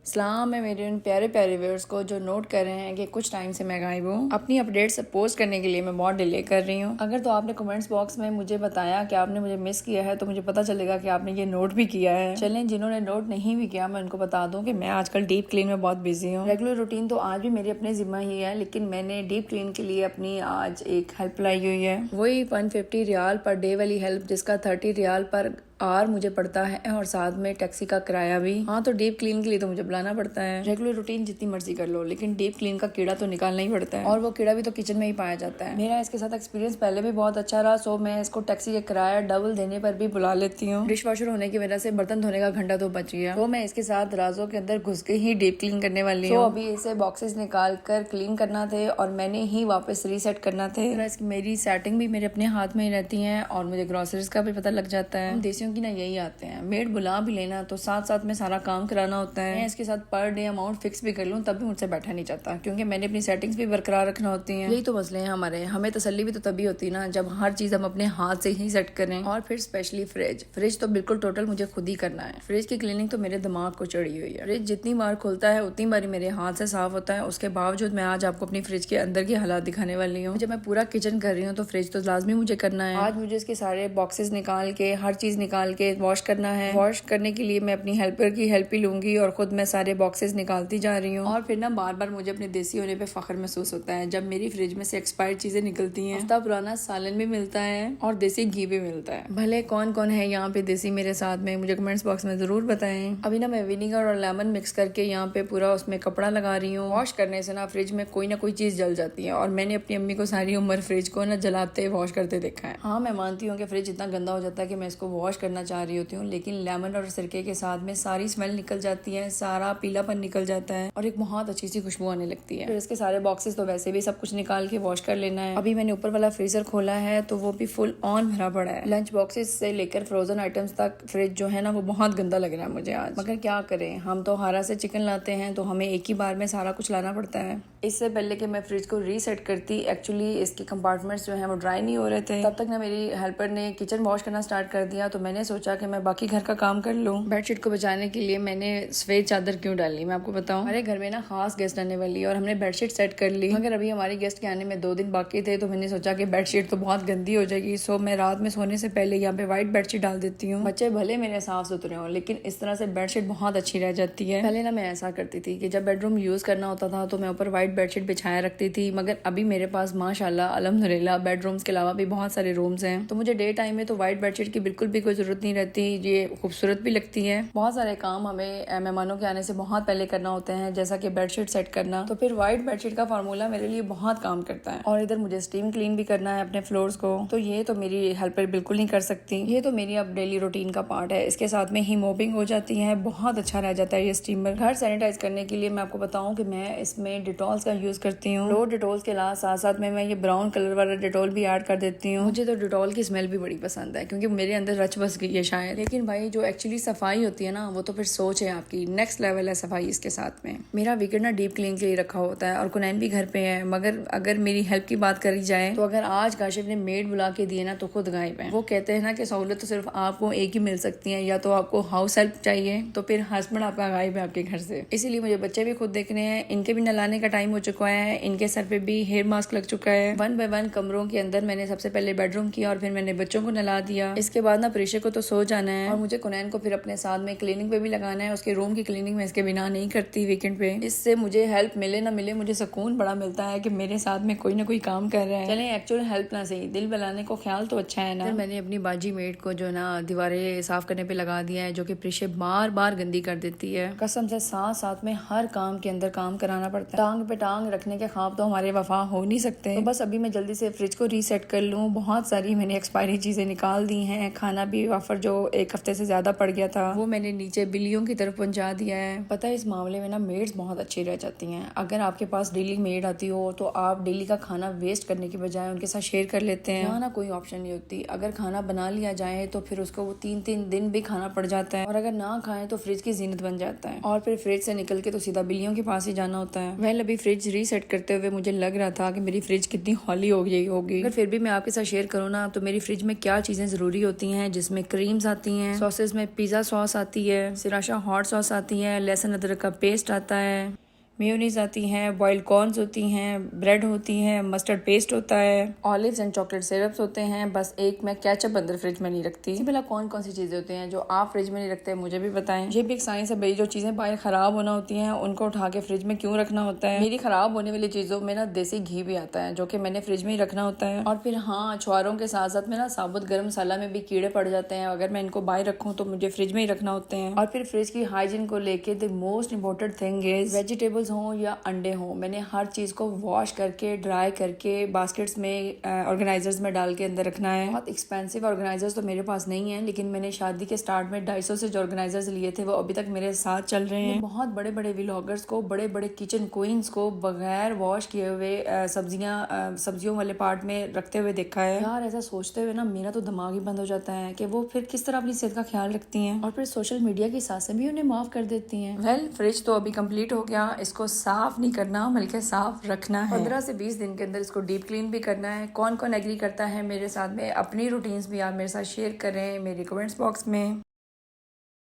सलाम है मेरे उन प्यारे प्यारे व्यूअर्स को जो नोट कर रहे हैं कि कुछ टाइम से मैं गायब हूँ। अपनी अपडेट्स पोस्ट करने के लिए मैं बहुत डिले कर रही हूँ। अगर तो आपने कमेंट्स बॉक्स में मुझे बताया कि आपने मुझे मिस किया है तो मुझे पता चलेगा कि आपने ये नोट भी किया है। चलें, जिन्होंने नोट नहीं भी किया मैं उनको बता दूँ कि मैं आजकल डीप क्लीन में बहुत बिजी हूँ। रेगुलर रूटीन तो आज भी मेरे अपने जिम्मा ही है, लेकिन मैंने डीप क्लीन के लिए अपनी आज एक हेल्प लाई हुई है। वही 150 रियाल पर डे वाली हेल्प, जिसका 30 रियाल पर आर मुझे पड़ता है और साथ में टैक्सी का किराया भी। हाँ, तो डीप क्लीन के लिए तो मुझे बुलाना पड़ता है। रेगुलर रूटीन जितनी मर्जी कर लो, लेकिन डीप क्लीन का कीड़ा तो निकालना ही पड़ता है, और वो कीड़ा भी तो किचन में ही पाया जाता है। मेरा इसके साथ एक्सपीरियंस पहले भी बहुत अच्छा रहा, सो मैं इसको टैक्सी का किराया डबल देने पर भी बुला लेती हूँ। डिश वॉशर होने की वजह से बर्तन धोने का घंटा तो बच गया, तो मैं इसके साथ राजों के अंदर घुस के ही डीप क्लीन करने वाली हूँ। अभी इसे बॉक्सेस निकाल कर क्लीन करना थे और मैंने ही वापस रीसेट करना थे। मेरी सेटिंग भी मेरे अपने हाथ में ही रहती है और मुझे ग्रोसरीज का भी पता लग जाता है। हम देसियों की ना यही आते हैं, मेड बुला भी लेना तो साथ साथ में सारा काम कराना होता है। मैं इसके साथ पर डे अमाउंट फिक्स भी कर लूं तब भी मुझसे बैठा नहीं जाता, क्योंकि मैंने अपनी सेटिंग्स भी बरकरार रखना होती हैं। यही तो मसले हैं हमारे। हमें तसल्ली भी तो तभी होती है ना जब हर चीज हम अपने हाथ से ही सेट करें। और फिर स्पेशली फ्रिज तो बिल्कुल टोटल मुझे खुद ही करना है। फ्रिज की क्लीनिंग तो मेरे दिमाग को चढ़ी हुई है। फ्रिज जितनी बार खुलता है उतनी बार मेरे हाथ से साफ होता है। उसके बावजूद मैं आज आपको अपनी फ्रिज के अंदर की हालात दिखाने वाली हूँ। जब मैं पूरा किचन कर रही हूँ तो फ्रिज तो लाजमी मुझे करना है। आज मुझे इसके सारे बॉक्सेस निकाल के हर चीज निकाल के वॉश करना है। वॉश करने के लिए मैं अपनी हेल्पर की हेल्प ही लूंगी और खुद मैं सारे बॉक्सेस निकालती जा रही हूँ। और फिर ना बार बार मुझे अपने देसी होने पे फख्र महसूस होता है जब मेरी फ्रिज में से एक्सपायर्ड चीजें निकलती हैं। हफ्ता पुराना सालन भी मिलता है और देसी घी भी मिलता है। भले कौन कौन है यहाँ पे देसी मेरे साथ में, मुझे कमेंट्स बॉक्स में जरूर बताएं। अभी ना मैं विनीगर और लेमन मिक्स करके यहाँ पे पूरा उसमें कपड़ा लगा रही हूँ। वॉश करने से ना फ्रिज में कोई ना कोई चीज जल जाती है और मैंने अपनी अम्मी को सारी उम्र फ्रिज को ना जलाते वॉश करते देखा है। हाँ, मैं मानती हूँ कि फ्रिज इतना गंदा हो जाता है कि मैं इसको वॉश करना चाह रही होती हूँ, लेकिन लेमन और सिरके के साथ में सारी स्मेल निकल जाती है, सारा पीलापन निकल जाता है और एक बहुत अच्छी सी खुशबू आने लगती है। फिर इसके सारे बॉक्सेस तो वैसे भी सब कुछ निकाल के वॉश कर लेना है। अभी मैंने ऊपर वाला फ्रीजर खोला है तो वो भी फुल ऑन भरा पड़ा है। लंच बॉक्सेस से लेकर फ्रोजन आइटम्स तक फ्रिज जो है ना वो बहुत गंदा लग रहा है मुझे आज। मगर क्या करें, हम तो हारा से चिकन लाते हैं तो हमें एक ही बार में सारा कुछ लाना पड़ता है। इससे पहले कि मैं फ्रिज को रीसेट करती, एक्चुअली इसके कंपार्टमेंट्स जो है वो ड्राई नहीं हो रहे थे। तब तक ना मेरी हेल्पर ने किचन वॉश करना स्टार्ट कर दिया, तो मैंने सोचा कि मैं बाकी घर का काम कर लूँ। बेडशीट को बचाने के लिए मैंने सफेद चादर क्यों डाली मैं आपको बताऊं। हमारे घर में ना खास गेस्ट आने वाली और हमने बेडशीट सेट कर ली, मगर अभी हमारे गेस्ट के आने में 2 दिन बाकी थे, तो मैंने सोचा कि बेडशीट तो बहुत गंदी हो जाएगी, सो मैं रात में सोने से पहले यहाँ पे व्हाइट बेडशीट डाल देती हूँ। बच्चे भले मेरे साफ सुथरे हों, लेकिन इस तरह से बेडशीट बहुत अच्छी रह जाती है। पहले ना मैं ऐसा करती थी कि जब बेडरूम यूज करना होता था तो मैं ऊपर व्हाइट बेडशीट बिछाया रखती थी, मगर अभी मेरे पास माशाल्लाह अल्हम्दुलिल्लाह बेडरूम्स के अलावा भी बहुत सारे रूम्स हैं, तो मुझे डे टाइम में तो व्हाइट बेडशीट की बिल्कुल भी कोई जरूरत नहीं रहती। ये खूबसूरत भी लगती है। बहुत सारे काम हमें मेहमानों के आने से बहुत पहले करना होते हैं, जैसा कि बेडशीट सेट करना, तो फिर व्हाइट बेडशीट का फार्मूला मेरे लिए बहुत काम करता है। और इधर मुझे स्टीम क्लीन भी करना है अपने फ्लोर्स को, तो ये तो मेरी हेल्पर बिल्कुल नहीं कर सकती। ये तो मेरी अब डेली रूटीन का पार्ट है। इसके साथ में ही मोपिंग हो जाती है, बहुत अच्छा रह जाता है ये स्टीमर। घर सैनिटाइज करने के लिए मैं आपको बताऊं कि मैं इसमें डिटॉल्स का यूज करती हूँ। फ्लोर डिटॉल्स के साथ साथ में मैं ये ब्राउन कलर वाला डिटॉल भी ऐड कर देती हूँ। मुझे तो डिटॉल की स्मेल भी बड़ी पसंद है, क्योंकि मेरे अंदर रच बस गई है शायद। लेकिन भाई जो एक्चुअली सफाई होती है ना, वो तो फिर सोच है आपकी, नेक्स्ट लेवल है सफाई इसके साथ में। मेरा वीकेंड ना डीप क्लीन के लिए रखा होता है और कुनैन भी घर पे है, मगर अगर मेरी हेल्प की बात करी जाए तो अगर आज काशिफ ने मेड बुला के दिए ना तो खुद गायब है। वो कहते हैं ना कि सहूलत तो सिर्फ आपको एक ही मिल सकती है, या तो आपको हाउस हेल्प चाहिए तो फिर हस्बैंड आपका गायब है आपके घर से। इसीलिए मुझे बच्चे भी खुद देखने हैं, इनके भी नहलाने का टाइम हो चुका है, इनके सर पे भी हेयर मास्क लग चुका है। 1 बाय 1 कमरों के अंदर मैंने सबसे पहले बेडरूम किया और फिर मैंने बच्चों को नहला दिया। इसके बाद ना प्रेशर को तो सो जाना है और मुझे कुनैन को फिर अपने साथ में क्लीनिंग पे भी लगाना है। उसके रूम की क्लीनिंग में इसके बिना नहीं करती वीकेंड पे। इससे मुझे हेल्प मिले ना मिले, मुझे सुकून बड़ा मिलता है कि मेरे साथ में कोई ना कोई काम कर रहा है। चले एक्चुअल हेल्प ना सही, दिल बनाने को ख्याल तो अच्छा है ना। फिर मैंने अपनी बाजी मेड को जो ना दीवारें साफ करने पे लगा दिया है, जो कि प्रेशर बार बार गंदी कर देती है। कसम से साथ साथ में हर काम के अंदर काम कराना पड़ता है। टांग पे टांग रखने के ख्वाब तो हमारे वफा हो नहीं सकते। तो बस अभी मैं जल्दी से फ्रिज को रीसेट कर लूँ। बहुत सारी मैंने एक्सपायरी चीजें निकाल दी हैं। खाना भी वाफर जो 1 हफ्ते से ज्यादा पड़ गया था वो मैंने नीचे बिल्लियों की तरफ पहुंचा दिया है। पता है इस मामले में ना मेड्स बहुत अच्छी रह जाती हैं। अगर आपके पास डेली मेड आती हो तो आप डेली का खाना वेस्ट करने के बजाय उनके साथ शेयर कर लेते हैं। ना कोई ऑप्शन नहीं होती। अगर खाना बना लिया जाए तो फिर उसको वो 3-3 दिन भी खाना पड़ जाता है, और अगर ना खाएं तो फ्रिज की जीनत बन जाता है, और फिर फ्रिज से निकल के तो सीधा बिल्लियों के पास ही जाना होता है। वह अभी फ्रिज फ्रिज रीसेट करते हुए मुझे लग रहा था कि मेरी फ्रिज कितनी हॉली हो गई होगी। अगर फिर भी मैं आपके साथ शेयर करूँ ना, तो मेरी फ्रिज में क्या चीजें जरूरी होती हैं, जिसमें क्रीम्स आती हैं, सॉसेस में पिज्जा सॉस आती है, सिराशा हॉट सॉस आती है, लहसुन अदरक का पेस्ट आता है, मेयोनीज आती हैं, बॉइल्ड कॉर्न्स होती हैं, ब्रेड होती है, मस्टर्ड पेस्ट होता है, ऑलिव्स एंड चॉकलेट सिरप्स होते हैं। बस एक मैं केचप अंदर फ्रिज में नहीं रखती। इससे पहले कौन कौन सी चीजें होती हैं जो आप फ्रिज में नहीं रखते, मुझे भी बताएं। ये भी एक साइंस है भाई, जो चीजें बाहर खराब होना होती हैं उनको उठा के फ्रिज में क्यों रखना होता है। मेरी खराब होने वाली चीजों में ना देसी घी भी आता है, जो कि मैंने फ्रिज में ही रखना होता है। और फिर हाँ, अछवारों के साथ साथ में ना साबुत गर्म मसाला में भी कीड़े पड़ जाते हैं। अगर मैं इनको बाहर रखूँ तो मुझे फ्रिज में ही रखना होते हैं। और फिर फ्रिज की हाइजीन को लेके the most important thing is vegetables हो या अंडे हो, मैंने हर चीज को वॉश करके ड्राई करके बास्केट्स में ऑर्गेनाइजर्स में डाल के अंदर रखना है। बहुत एक्सपेंसिव ऑर्गेनाइजर्स तो मेरे पास नहीं है, लेकिन मैंने शादी के स्टार्ट में 250 से जो ऑर्गेनाइजर्स लिए थे वो अभी तक मेरे साथ चल रहे हैं। बहुत बड़े बड़े व्लॉगर्स को, बड़े बड़े किचन क्वींस को बगैर वॉश किए हुए सब्जियों वाले पार्ट में रखते हुए देखा है। यार ऐसा सोचते हुए ना मेरा तो दिमाग ही बंद हो जाता है कि वो फिर किस तरह अपनी सेहत का ख्याल रखती हैं और फिर सोशल मीडिया की सासें भी उन्हें माफ कर देती हैं। वेल, फ्रिज तो अभी कंप्लीट हो गया, इसको साफ नहीं करना बल्कि साफ रखना है। 15 से 20 दिन के अंदर इसको डीप क्लीन भी करना है। कौन कौन एग्री करता है मेरे साथ में, अपनी रूटीन्स भी आप मेरे साथ शेयर करें मेरे कमेंट्स बॉक्स में।